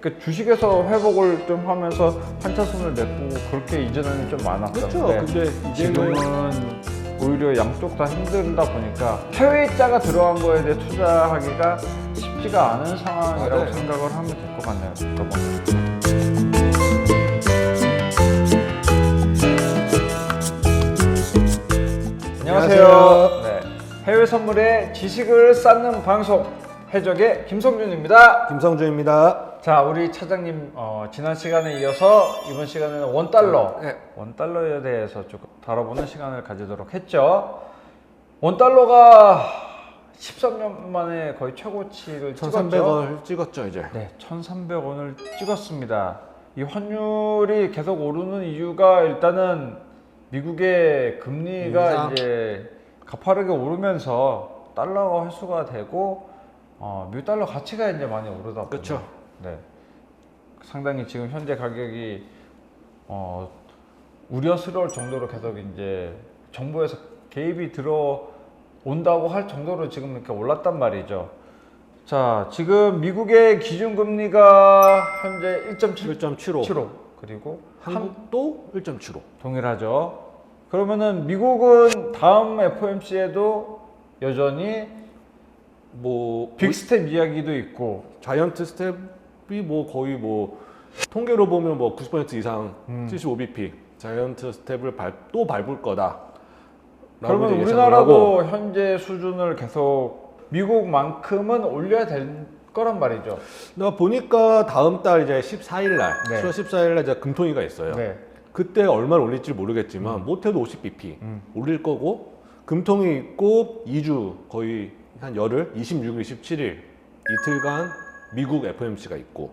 그 주식에서 회복을 좀 하면서 환차손을 메꾸고 그렇게 이전에는 좀 많았었는데 그렇죠. 근데 이제는 지금은 오히려 양쪽 다 힘들다 보니까 해외자가 들어간 거에 대해 투자하기가 쉽지가 않은 상황이라고 맞아요. 생각을 하면 될 것 같네요. 저번. 안녕하세요. 네, 해외 선물에 지식을 쌓는 방송 해적의 김성준입니다. 김성준입니다. 자, 우리 차장님 지난 시간에 이어서 이번 시간에는 원달러, 네. 원달러에 대해서 조금 다뤄보는 시간을 가지도록 했죠. 원달러가 13년 만에 거의 최고치를 찍었죠. 1,300원 찍었죠 이제. 네, 1,300원을 찍었습니다. 이 환율이 계속 오르는 이유가 일단은 미국의 금리가 인상. 이제 가파르게 오르면서 달러가 회수가 되고 미국 달러 가치가 이제 많이 오르다 보니 그렇죠. 네, 상당히 지금 현재 가격이 우려스러울 정도로 계속 이제 정부에서 개입이 들어온다고 할 정도로 지금 이렇게 올랐단 말이죠. 자, 지금 미국의 기준금리가 현재 1.75 그리고 한국도 1.75. 동일하죠. 그러면은 미국은 다음 FOMC에도 여전히 뭐 빅스텝 이야기도 있고 자이언트 스텝이 뭐 거의 뭐 통계로 보면 뭐 90% 이상 75bp 자이언트 스텝을 또 밟을 거다. 그러면 우리나라도 현재 수준을 계속 미국만큼은 올려야 될 거란 말이죠. 나 보니까 다음 달 이제 14일 날, 네. 10월 14일 날 이제 금통위가 있어요. 네. 그때 얼마를 올릴지 모르겠지만 못해도 50bp 올릴 거고, 금통위 있고 2주 거의 한 열흘, 26일, 27일 이틀간 미국 FOMC가 있고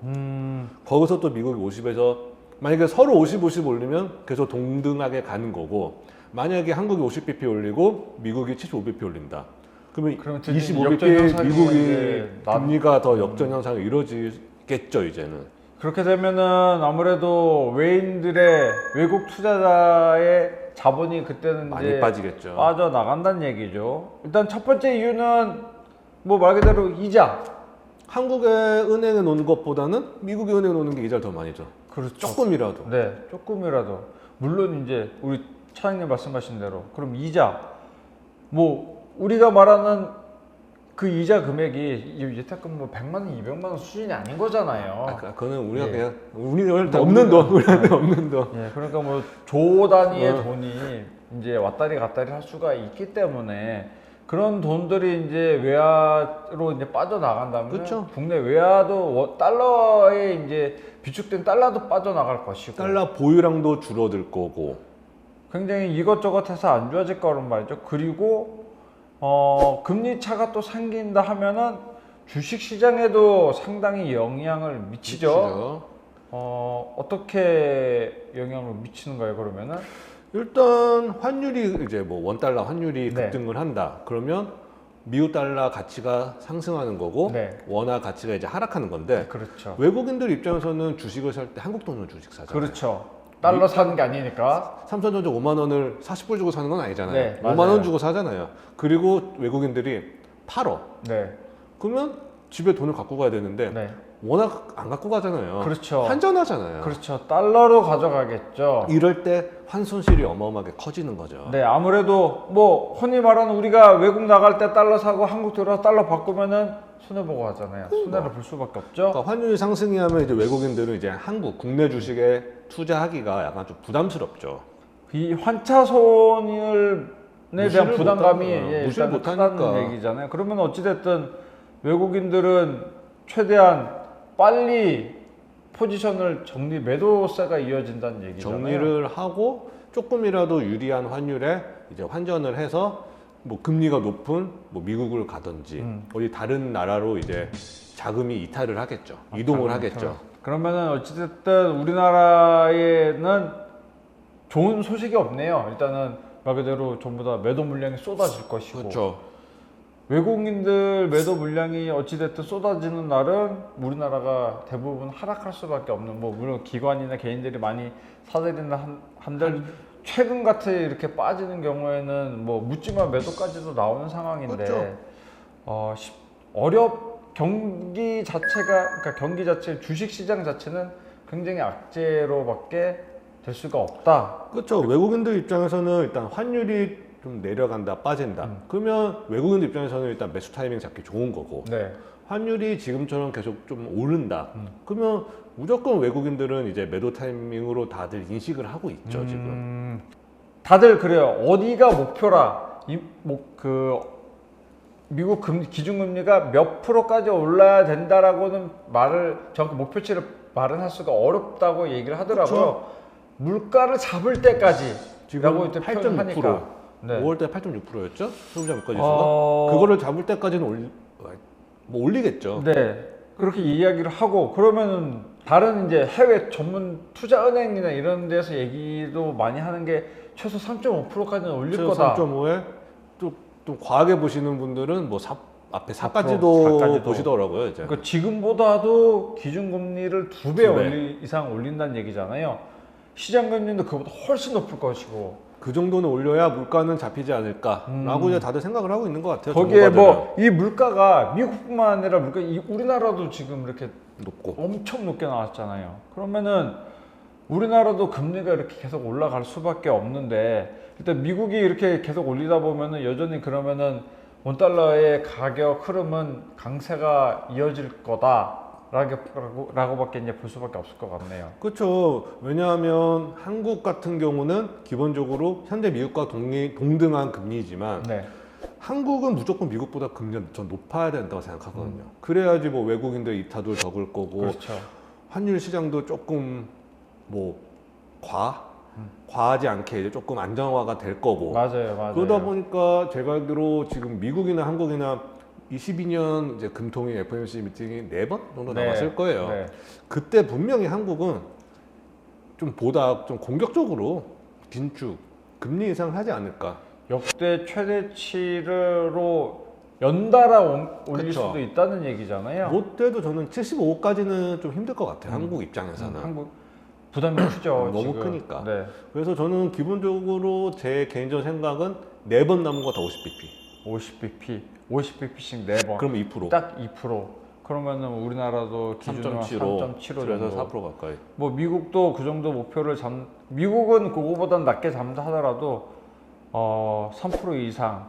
거기서 또 미국이 50에서 만약에 서로 50, 50 올리면 계속 동등하게 가는 거고, 만약에 한국이 50bp 올리고 미국이 75bp 올린다. 그러면 역전 25bp 현상이 미국이 이제 금리가 더 역전 현상이 이루어지겠죠 이제는. 그렇게 되면은 아무래도 외인들의 외국 투자자의 자본이 그때는 많이 이제 빠지겠죠. 빠져나간다는 얘기죠. 일단 첫 번째 이유는 뭐 말 그대로 이자. 한국의 은행에 놓는 것보다는 미국의 은행에 놓는 게 이자를 더 많이 줘. 그렇죠. 조금이라도. 네, 조금이라도. 물론 이제 우리 차장님 말씀하신 대로 그럼 이자 뭐 우리가 말하는 그 이자 금액이 여태껏 뭐 100만 원, 200만 원 수준이 아닌 거잖아요. 그거는 우리가 예. 그냥 우리한테 없는 돈, 우리한테 없는 돈. 예, 그러니까 뭐 조 단위의 돈이 이제 왔다리 갔다리 할 수가 있기 때문에 그런 돈들이 이제 외화로 이제 빠져나간다면 그쵸. 국내 외화도 달러에 이제 비축된 달러도 빠져나갈 것이고 달러 보유량도 줄어들 거고. 굉장히 이것저것 해서 안 좋아질 거란 말이죠. 그리고 금리 차가 또 생긴다 하면은 주식 시장에도 상당히 영향을 미치죠. 어떻게 영향을 미치는가요, 그러면은? 일단 환율이 이제 뭐 원달러 환율이 네. 급등을 한다. 그러면 미국 달러 가치가 상승하는 거고 네. 원화 가치가 이제 하락하는 건데, 그렇죠. 외국인들 입장에서는 주식을 살 때 한국 돈으로 주식 사잖아요. 그렇죠. 달러 사는 게 아니니까. 삼성전자 5만 원을 40불 주고 사는 건 아니잖아요. 네, 5만 맞아요. 원 주고 사잖아요. 그리고 외국인들이 팔어. 네. 그러면 집에 돈을 갖고 가야 되는데 네. 워낙 안 갖고 가잖아요. 그렇죠. 환전하잖아요. 그렇죠. 달러로 가져가겠죠. 이럴 때 환손실이 어마어마하게 커지는 거죠. 네, 아무래도 뭐 흔히 말하는 우리가 외국 나갈 때 달러 사고 한국 들어서 달러 바꾸면은 손해 보고 하잖아요. 손해를 볼 수밖에 없죠. 그러니까 환율이 상승이 하면 이제 외국인들은 이제 한국 국내 주식에 투자하기가 약간 좀 부담스럽죠. 이 환차손에 대한 무시를 부담감이 못하는, 무시를 일단 못하니까. 크다는 얘기잖아요. 그러면 어찌됐든 외국인들은 최대한 빨리 포지션을 매도세가 이어진다는 얘기잖아요. 정리를 하고 조금이라도 유리한 환율에 이제 환전을 해서 뭐 금리가 높은 뭐 미국을 가든지 어디 다른 나라로 이제 자금이 이탈을 하겠죠. 이동을 하겠죠. 그러면은 어찌됐든 우리나라에는 좋은 소식이 없네요. 일단은 말 그대로 전부 다 매도 물량이 쏟아질 것이고 그렇죠. 외국인들 매도 물량이 어찌됐든 쏟아지는 날은 우리나라가 대부분 하락할 수밖에 없는, 뭐 물론 기관이나 개인들이 많이 사들이는 한들 최근 같이 이렇게 빠지는 경우에는 뭐 묻지마 매도까지도 나오는 상황인데 그렇죠. 경기 자체가 그러니까 경기 자체 주식 시장 자체는 굉장히 악재로밖에 될 수가 없다. 그렇죠. 외국인들 입장에서는 일단 환율이 좀 내려간다, 빠진다. 그러면 외국인들 입장에서는 일단 매수 타이밍 잡기 좋은 거고. 네. 환율이 지금처럼 계속 좀 오른다. 그러면 무조건 외국인들은 이제 매도 타이밍으로 다들 인식을 하고 있죠, 지금. 다들 그래요. 어디가 목표라. 그 미국 기준금리가 몇 프로까지 올라야 된다라고는 정확히 목표치를 말은 할 수가 어렵다고 얘기를 하더라고요. 그쵸. 물가를 잡을 때까지라고 지금 이제 8.6%. 표현하니까. 네. 5월달 8.6%였죠? 소비자 물가지수가. 그거를 잡을 때까지는 올리겠죠. 네. 그렇게 이야기를 하고 그러면은 다른 이제 해외 전문 투자은행이나 이런 데서 얘기도 많이 하는 게 최소 3.5%까지는 올릴 거다. 3.5에 또 과하게 보시는 분들은 뭐 앞에 4까지도 4까지도. 보시더라고요, 이제. 그러니까 지금보다도 기준금리를 2배 2배. 이상 올린다는 얘기잖아요. 시장금리도 그보다 훨씬 높을 것이고. 그 정도는 올려야 물가는 잡히지 않을까라고 이제 다들 생각을 하고 있는 것 같아요. 거기에 전문가들은. 뭐 이 물가가 미국뿐만 아니라 우리나라도 지금 이렇게 높고. 엄청 높게 나왔잖아요. 그러면은 우리나라도 금리가 이렇게 계속 올라갈 수밖에 없는데 일단 미국이 이렇게 계속 올리다 보면은 여전히 그러면은 원달러의 가격 흐름은 강세가 이어질 거다라고밖에 이제 볼 수밖에 없을 것 같네요. 그렇죠. 왜냐하면 한국 같은 경우는 기본적으로 현재 미국과 동등한 금리지만 네. 한국은 무조건 미국보다 금리가 더 높아야 된다고 생각하거든요. 그래야지 뭐 외국인들 이타도 적을 거고 그렇죠. 환율 시장도 조금 뭐 과하지 않게 이제 조금 안정화가 될 거고. 맞아요. 그러다 보니까 제가 알기로 지금 미국이나 한국이나 22년 이제 금통위 FOMC 미팅이 4번 정도 네. 남았을 거예요. 네. 그때 분명히 한국은 좀 공격적으로 긴축, 금리 인상을 하지 않을까. 역대 최대치로 연달아 올릴 그쵸. 수도 있다는 얘기잖아요. 못해도 저는 75까지는 좀 힘들 것 같아요. 한국 입장에서는. 한국 부담이 크죠. 너무 지금. 크니까. 네. 그래서 저는 기본적으로 제 개인적인 생각은 4번 남은 거 다 50bp. 50bp씩 4번. 그럼 2%. 딱 2%. 그러면은 우리나라도 기준으로 3.75 3.75 그래서 정도. 4% 가까이. 뭐 미국도 그 정도 목표를 미국은 그거보단 낮게 잡는다 하더라도 3% 이상.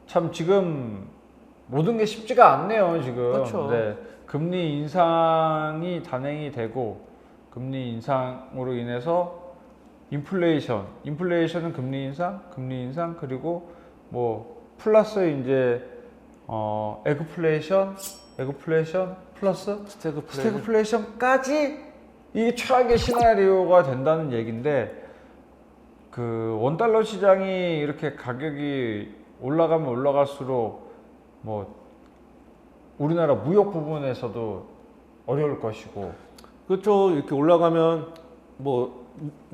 참 지금 모든 게 쉽지가 않네요, 지금. 그렇죠. 네. 금리 인상이 단행이 되고 금리 인상으로 인해서 인플레이션은 금리 인상 그리고 뭐 플러스 이제 에그플레이션 플러스 스태그플레이션까지 이게 최악의 시나리오가 된다는 얘기인데 그 원달러 시장이 이렇게 가격이 올라가면 올라갈수록 뭐 우리나라 무역 부분에서도 어려울 것이고 그렇죠. 이렇게 올라가면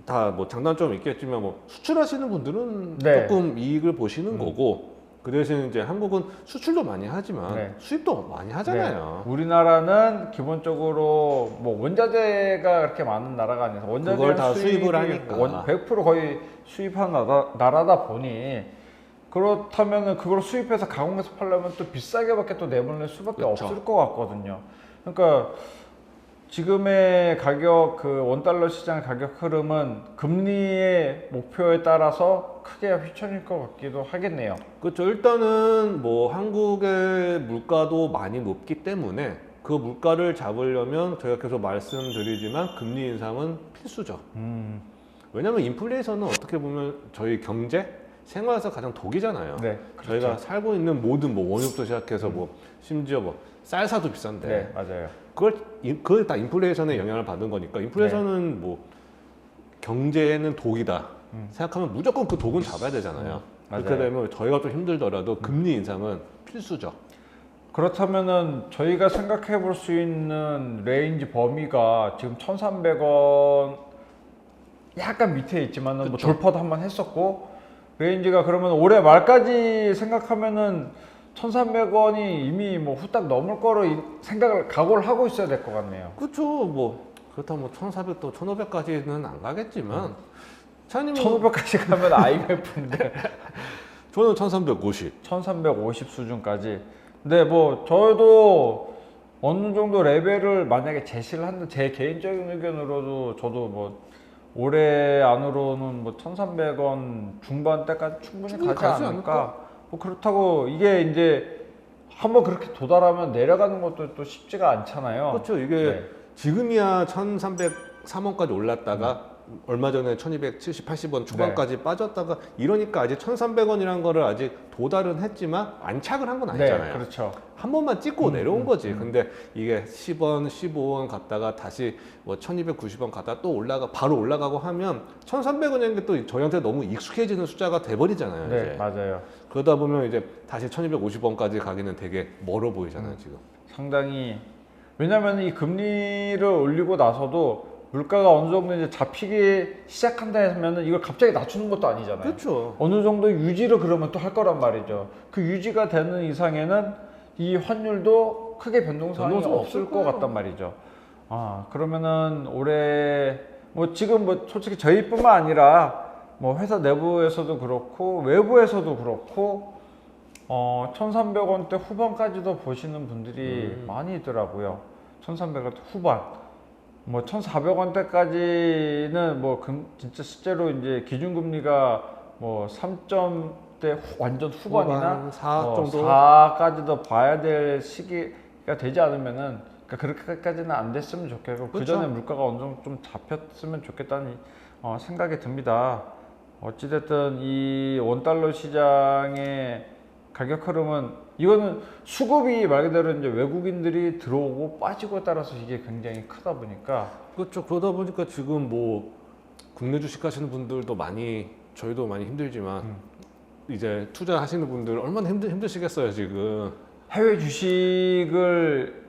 다 장단점이 있겠지만 수출하시는 분들은 네. 조금 이익을 보시는 거고 그 대신 이제 한국은 수출도 많이 하지만 네. 수입도 많이 하잖아요. 네. 우리나라는 기본적으로 뭐 원자재가 그렇게 많은 나라가 아니라서 원자재 그걸 다 수입을 하니까 100% 거의 수입하는 나라다 보니 그렇다면은 그걸 수입해서 가공해서 팔려면 또 비싸게밖에 또 내보낼 수밖에 그렇죠. 없을 것 같거든요. 그러니까 지금의 가격 그 원달러 시장 가격 흐름은 금리의 목표에 따라서 크게 휘청일 것 같기도 하겠네요. 그렇죠. 일단은 한국의 물가도 많이 높기 때문에 그 물가를 잡으려면 저희가 계속 말씀드리지만 금리 인상은 필수죠. 왜냐하면 인플레이션은 어떻게 보면 저희 경제 생활에서 가장 독이잖아요. 네, 그렇죠. 저희가 살고 있는 모든 원유부터 시작해서 심지어 쌀사도 비싼데 네, 맞아요. 그걸 다 인플레이션에 영향을 받는 거니까 인플레이션은 경제에는 독이다 생각하면 무조건 그 독은 잡아야 되잖아요. 그렇게 맞아요. 되면 저희가 좀 힘들더라도 금리 인상은 필수죠. 그렇다면은 저희가 생각해 볼 수 있는 레인지 범위가 지금 1,300원 약간 밑에 있지만은 그쵸. 돌파도 한번 했었고 레인지가 그러면 올해 말까지 생각하면은 1,300원이 이미 후딱 넘을 거로 각오를 하고 있어야 될 것 같네요. 그렇죠. 그렇다면 1,400 또 1,500까지는 안 가겠지만 차님은 1,500까지 가면 IMF인데 저는 1,350. 1,350 수준까지. 근데 저도 어느 정도 레벨을 만약에 제시를 한다, 제 개인적인 의견으로도 저도 뭐 올해 안으로는 뭐 1,300원 중반대까지 충분히 가지 않을까. 뭐 그렇다고 이게 이제 한번 그렇게 도달하면 내려가는 것도 또 쉽지가 않잖아요. 그렇죠. 이게 네. 지금이야 1,303원까지 올랐다가 얼마 전에 1,270, 80원 초반까지 빠졌다가 이러니까 아직 1,300원이라는 거를 아직 도달은 했지만 안착을 한 건 아니잖아요. 네, 그렇죠. 한 번만 찍고 내려온 거지. 근데 이게 10원, 15원 갔다가 다시 뭐 1,290원 갔다가 또 바로 올라가고 하면 1,300원이라는 게 또 저희한테 너무 익숙해지는 숫자가 돼버리잖아요. 네, 이제. 맞아요. 그러다 보면 이제 다시 1,250원까지 가기는 되게 멀어 보이잖아요, 지금. 상당히 왜냐하면 이 금리를 올리고 나서도 물가가 어느 정도 이제 잡히기 시작한다 하면은 이걸 갑자기 낮추는 것도 아니잖아요. 그렇죠. 어느 정도 유지를 그러면 또 할 거란 말이죠. 그 유지가 되는 이상에는 이 환율도 크게 변동사항이 변동사가 없을 없을 것 거예요. 같단 말이죠. 아, 그러면은 올해 뭐 지금 뭐 솔직히 저희뿐만 아니라 뭐 회사 내부에서도 그렇고 외부에서도 그렇고 1,300원대 후반까지도 보시는 분들이 많이 있더라고요. 1,300원대 후반. 뭐 1,400원대까지는 뭐 진짜 실제로 이제 기준금리가 뭐 3점대 완전 후반이나 후반, 4 정도? 4까지도 봐야 될 시기가 되지 않으면은 그러니까 그렇게까지는 안 됐으면 좋겠고 그 전에 물가가 어느 정도 좀 잡혔으면 좋겠다는 생각이 듭니다. 어찌됐든 이 원달러 시장의 가격 흐름은 이거는 수급이 말 그대로 이제 외국인들이 들어오고 빠지고에 따라서 이게 굉장히 크다 보니까 그렇죠. 그러다 보니까 지금 뭐 국내 주식 하시는 분들도 많이 저희도 많이 힘들지만 이제 투자하시는 분들 얼마나 힘드시겠어요 지금. 해외 주식을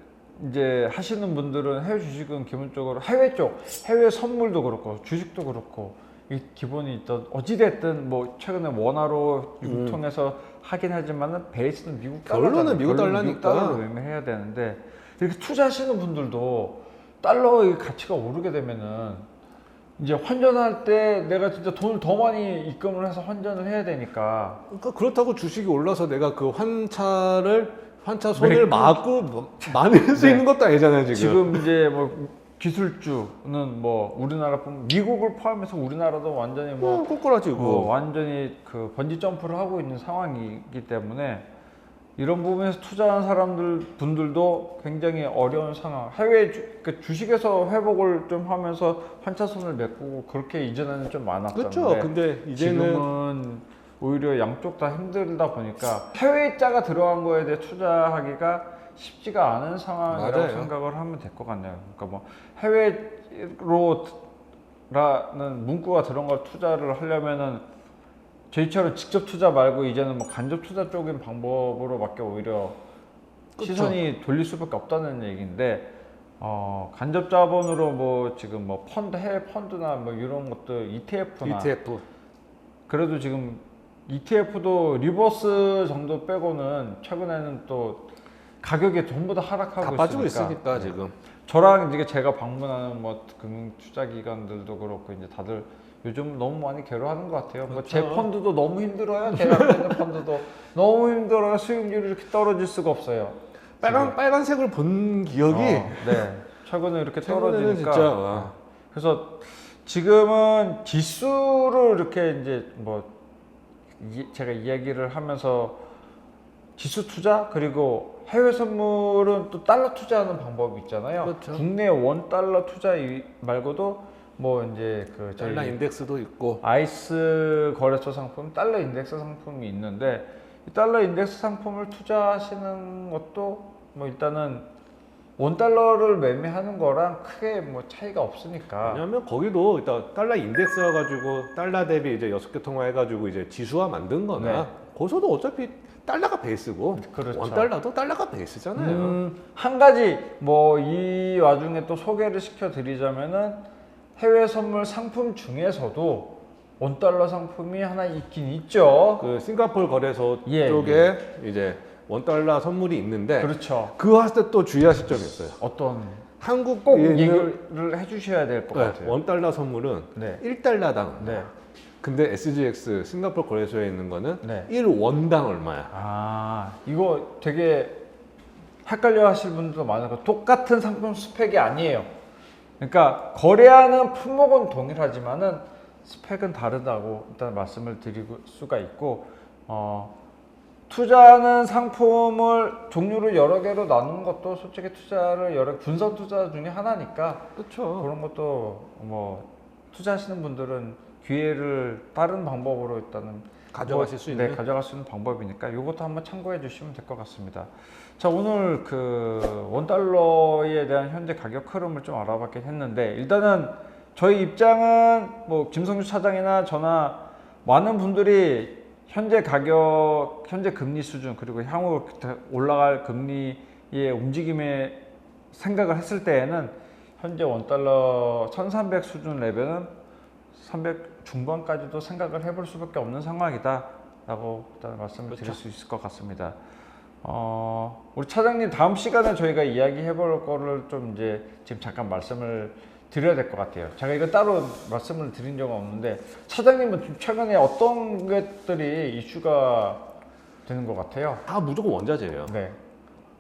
이제 하시는 분들은 해외 주식은 기본적으로 해외 쪽 해외 선물도 그렇고 주식도 그렇고 이 기본이 있던 어찌됐든 뭐 최근에 원화로 유통해서 하긴 하지만은 베이스는 미국 달러 결론은 미국 달러니까. 미국 달러로 매매해야 되는데 이렇게 투자하시는 분들도 달러의 가치가 오르게 되면은 이제 환전할 때 내가 진짜 돈을 더 많이 입금을 해서 환전을 해야 되니까 그러니까 그렇다고 주식이 올라서 내가 그 환차 손을 막고 많이 할 수 있는 것도 아니잖아요 지금. 이제 뭐 기술주는 뭐 우리나라뿐 미국을 포함해서 우리나라도 완전히 뭐 꼬꾸라지고. 완전히 그 번지 점프를 하고 있는 상황이기 때문에 이런 부분에서 투자한 분들도 굉장히 어려운 상황. 그러니까 주식에서 회복을 좀 하면서 환차손을 메꾸고 그렇게 이전에는 좀 많았었는데 그렇죠. 근데 이제는 지금은 오히려 양쪽 다 힘들다 보니까 해외자가 들어간 거에 대해 투자하기가 쉽지가 않은 상황이라고 맞아요. 생각을 하면 될 것 같네요. 그러니까 뭐 해외로라는 문구가 들어간 걸 투자를 하려면은 저희처럼 직접 투자 말고 이제는 뭐 간접 투자 쪽인 방법으로밖에 오히려 그쵸. 시선이 돌릴 수밖에 없다는 얘기인데 간접 자본으로 뭐 지금 뭐 해외 펀드나 뭐 이런 것들 ETF나 ETF. 그래도 지금 ETF도 리버스 정도 빼고는 최근에는 또 가격이 전부 다 하락하고 다 빠지고 있으니까. 있으니까 지금. 저랑 이제 제가 방문하는 뭐 금융 투자 기관들도 그렇고 이제 다들 요즘 너무 많이 괴로워하는 것 같아요. 뭐 제 그렇죠. 펀드도 너무 힘들어요. 제가 갖고 있는 펀드도 너무 힘들어요. 수익률이 이렇게 떨어질 수가 없어요. 빨간색을 본 기억이 네. 최근에 이렇게 최근에는 떨어지니까. 진짜 와. 그래서 지금은 지수를 이렇게 이제 뭐 제가 이야기를 하면서 지수 투자 그리고 해외 선물은 또 달러 투자하는 방법이 있잖아요. 그렇죠. 국내 원 달러 투자 말고도 뭐 이제 그 저희 달러 인덱스도 있고. 아이스 거래소 상품, 달러 인덱스 상품이 있는데 이 달러 인덱스 상품을 투자하시는 것도 뭐 일단은 원 달러를 매매하는 거랑 크게 뭐 차이가 없으니까. 왜냐면 거기도 일단 달러 인덱스여 가지고 달러 대비 이제 6개 통화해 가지고 이제 지수화 만든 거나 네. 거기서도 어차피 달러가 베이스고 그렇죠. 원 달러도 달러가 베이스잖아요. 한 가지 뭐 이 와중에 또 소개를 시켜드리자면은 해외 선물 상품 중에서도 원달러 상품이 하나 있긴 있죠. 그 싱가포르 거래소 예, 쪽에 이제 원 달러 선물이 있는데 그렇죠. 그거 할 때 또 주의하실 점이 있어요. 어떤 한국 꼭 있는 얘기를 해주셔야 될 것 같아요. 원 달러 선물은 네. 1달러당. 네. 근데 SGX 싱가포르 거래소에 있는 거는 네. 1원당 얼마야? 아 이거 되게 헷갈려 하실 분들도 많고 똑같은 상품 스펙이 아니에요. 그러니까 거래하는 품목은 동일하지만은 스펙은 다르다고 일단 말씀을 드릴 수가 있고, 투자하는 상품을 종류를 여러 개로 나누는 것도 솔직히 투자를 여러 분산 투자 중에 하나니까 그렇죠. 그런 것도 뭐 투자하시는 분들은 기회를 다른 방법으로 일단은 가져가실 수 있는. 네, 가져갈 수 있는 방법이니까 이것도 한번 참고해 주시면 될 것 같습니다. 자, 오늘 그 원달러에 대한 현재 가격 흐름을 좀 알아봤긴 했는데, 일단은 저희 입장은 뭐 김성주 차장이나 저나 많은 분들이 현재 가격, 현재 금리 수준, 그리고 향후 올라갈 금리의 움직임에 생각을 했을 때에는 현재 원달러 1300 수준 레벨은 300 중반까지도 생각을 해볼 수밖에 없는 상황이다 라고 일단 말씀을 드릴 수 있을 것 같습니다. 우리 차장님, 다음 시간에 저희가 이야기해 볼 거를 좀 이제 지금 잠깐 말씀을 드려야 될 것 같아요. 제가 이거 따로 말씀을 드린 적은 없는데, 차장님은 최근에 어떤 것들이 이슈가 되는 것 같아요? 다 무조건 원자재예요. 네.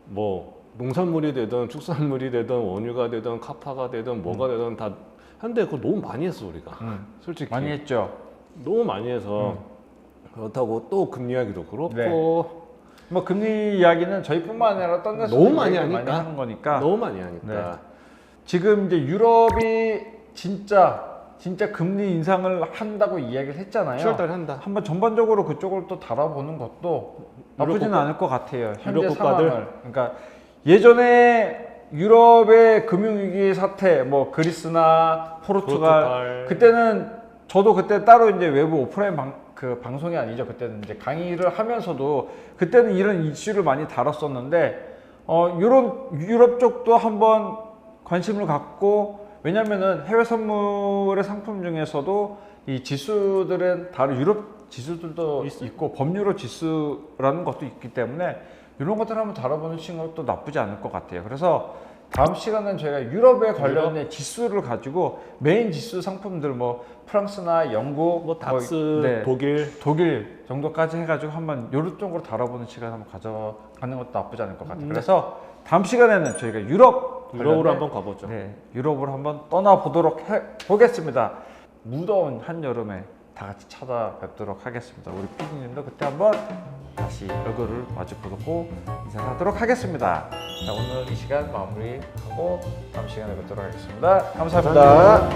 뭐 농산물이 되든 축산물이 되든 원유가 되든 카파가 되든 뭐가 되든 다 한데 그거 너무 많이 했어 우리가. 솔직히 많이 했죠. 너무 많이 해서 그렇다고 또 금리 이야기도 그렇고 네. 뭐 금리 이야기는 저희뿐만 아니라 딴 데서 너무 많이 하니까. 하는 거니까. 너무 많이 하니까. 네. 지금 이제 유럽이 진짜 금리 인상을 한다고 이야기를 했잖아요. 7월달에 한다. 한번 전반적으로 그쪽을 또 달아보는 것도 나쁘지는 국가- 않을 것 같아요. 현재 유럽 국가들? 상황을. 그러니까 예전에 유럽의 금융위기 사태, 뭐 그리스나 포르투갈, 그때는 저도 그때 따로 이제 외부 오프라인 방송이 아니죠. 그때는 이제 강의를 하면서도 그때는 이런 이슈를 많이 다뤘었는데, 유럽 쪽도 한번 관심을 갖고, 왜냐면은 해외 선물의 상품 중에서도 이 지수들은 다른 유럽 지수들도 있고 법유로 지수라는 것도 있기 때문에 이런 것들 한번 다뤄보는 것도 나쁘지 않을 것 같아요. 그래서 다음 시간은 저희가 유럽에 관련된 지수를 가지고 메인 지수 상품들, 뭐 프랑스나 영국, 뭐 닥스, 네, 독일 정도까지 해가지고 한번 이런 쪽으로 다뤄보는 시간 한번 가져가는 것도 나쁘지 않을 것 같아요. 그래서 다음 시간에는 저희가 유럽으로 한번 가보죠. 네, 유럽으로 한번 떠나보도록 보겠습니다. 무더운 한여름에 다 같이 찾아뵙도록 하겠습니다. 우리 PD님도 그때 한번 다시 얼굴을 마주 보고 인사하도록 하겠습니다. 자, 오늘 이 시간 마무리하고 다음 시간에 뵙도록 하겠습니다. 감사합니다.